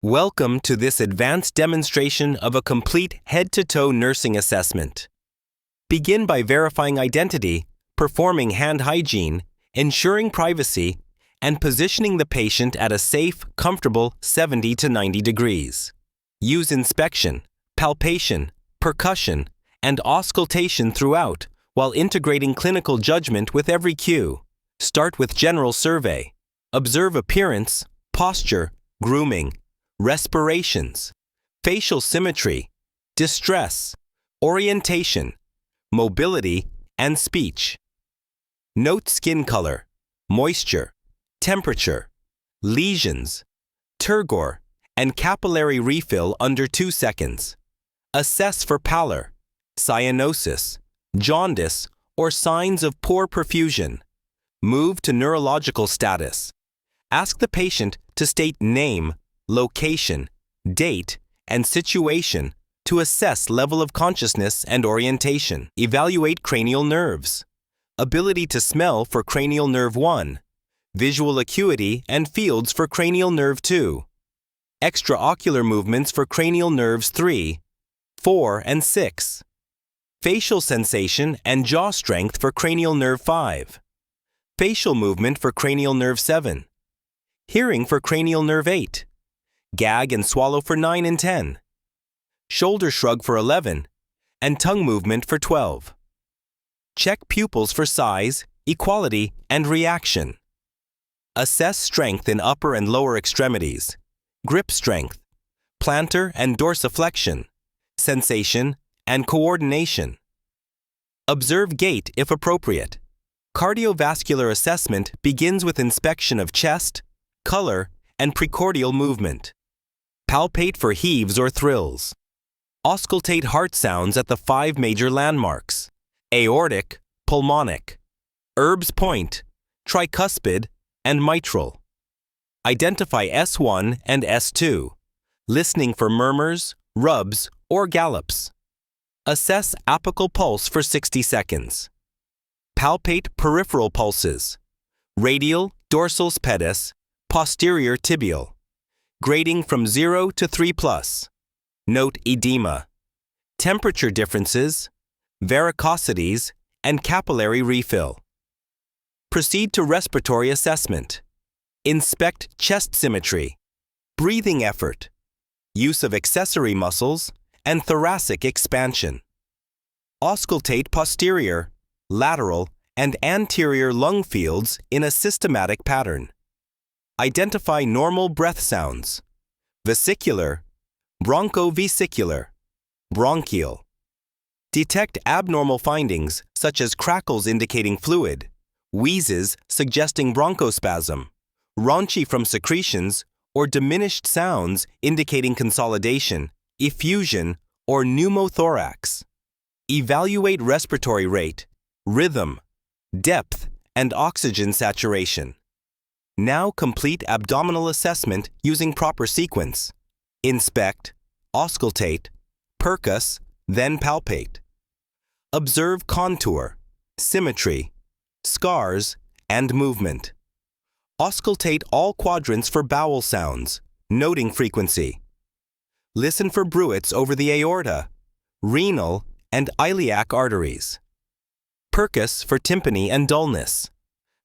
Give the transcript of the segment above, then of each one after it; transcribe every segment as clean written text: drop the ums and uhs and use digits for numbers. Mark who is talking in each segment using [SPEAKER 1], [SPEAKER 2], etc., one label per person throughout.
[SPEAKER 1] Welcome to this advanced demonstration of a complete head-to-toe nursing assessment. Begin by verifying identity, performing hand hygiene, ensuring privacy, and positioning the patient at a safe, comfortable 70 to 90 degrees. Use inspection, palpation, percussion, and auscultation throughout while integrating clinical judgment with every cue. Start with general survey. Observe appearance, posture, grooming, respirations, facial symmetry, distress, orientation, mobility, and speech. Note skin color, moisture, temperature, lesions, turgor, and capillary refill under 2 seconds. Assess for pallor, cyanosis, jaundice, or signs of poor perfusion. Move to neurological status. Ask the patient to state name, location, date, and situation to assess level of consciousness and orientation. Evaluate cranial nerves. Ability to smell for cranial nerve 1, visual acuity and fields for cranial nerve 2, extraocular movements for cranial nerves 3, 4, and 6, facial sensation and jaw strength for cranial nerve 5, facial movement for cranial nerve 7, hearing for cranial nerve 8, gag and swallow for 9 and 10, shoulder shrug for 11, and tongue movement for 12. Check pupils for size, equality, and reaction. Assess strength in upper and lower extremities, grip strength, plantar and dorsiflexion, sensation, and coordination. Observe gait if appropriate. Cardiovascular assessment begins with inspection of chest, color, and precordial movement. Palpate for heaves or thrills. Auscultate heart sounds at the 5 major landmarks: aortic, pulmonic, Erb's point, tricuspid, and mitral. Identify S1 and S2, listening for murmurs, rubs, or gallops. Assess apical pulse for 60 seconds. Palpate peripheral pulses, radial, dorsal pedis, posterior tibial, grading from 0 to 3+. Note edema, temperature differences, varicosities, and capillary refill. Proceed to respiratory assessment. Inspect chest symmetry, breathing effort, use of accessory muscles, and thoracic expansion. Auscultate posterior, lateral, and anterior lung fields in a systematic pattern. Identify normal breath sounds: vesicular, bronchovesicular, bronchial. Detect abnormal findings such as crackles indicating fluid, wheezes suggesting bronchospasm, raunchy from secretions, or diminished sounds indicating consolidation, effusion, or pneumothorax. Evaluate respiratory rate, rhythm, depth, and oxygen saturation. Now complete abdominal assessment using proper sequence. Inspect, auscultate, percuss, then palpate. Observe contour, symmetry, scars, and movement. Auscultate all quadrants for bowel sounds, noting frequency. Listen for bruits over the aorta, renal, and iliac arteries. Percuss for tympany and dullness.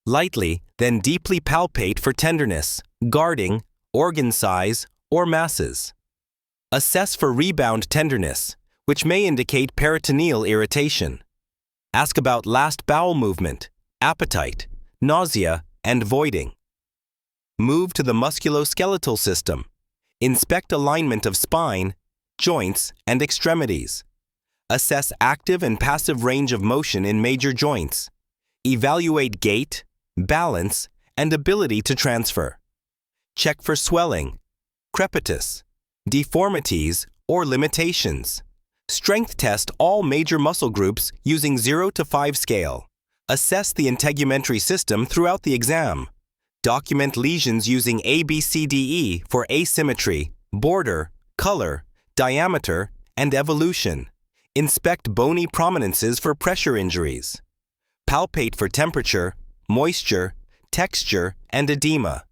[SPEAKER 1] Lightly, then deeply palpate for tenderness, guarding, organ size, or masses. Assess for rebound tenderness, which may indicate peritoneal irritation. Ask about last bowel movement, appetite, nausea, and voiding. Move to the musculoskeletal system. Inspect alignment of spine, joints, and extremities. Assess active and passive range of motion in major joints. Evaluate gait, balance, and ability to transfer. Check for swelling, crepitus, deformities, or limitations. Strength test all major muscle groups using 0 to 5 scale. Assess the integumentary system throughout the exam. Document lesions using ABCDE for asymmetry, border, color, diameter, and evolution. Inspect bony prominences for pressure injuries. Palpate for temperature, moisture, texture, and edema.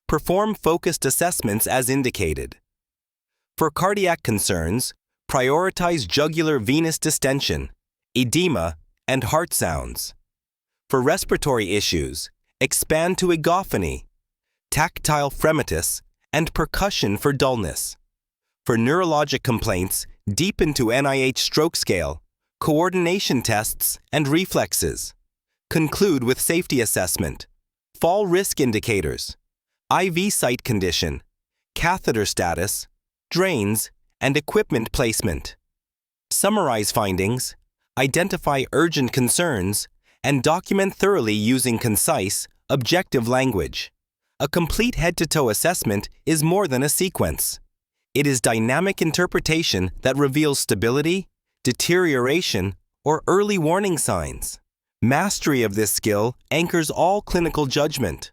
[SPEAKER 1] Perform focused assessments as indicated. For cardiac concerns, prioritize jugular venous distension, edema, and heart sounds. For respiratory issues, expand to egophony, tactile fremitus, and percussion for dullness. For neurologic complaints, deep into NIH stroke scale, coordination tests, and reflexes. Conclude with safety assessment, fall risk indicators, IV site condition, catheter status, drains, and equipment placement. Summarize findings, identify urgent concerns, and document thoroughly using concise, objective language. A complete head-to-toe assessment is more than a sequence. It is dynamic interpretation that reveals stability, deterioration, or early warning signs. Mastery of this skill anchors all clinical judgment.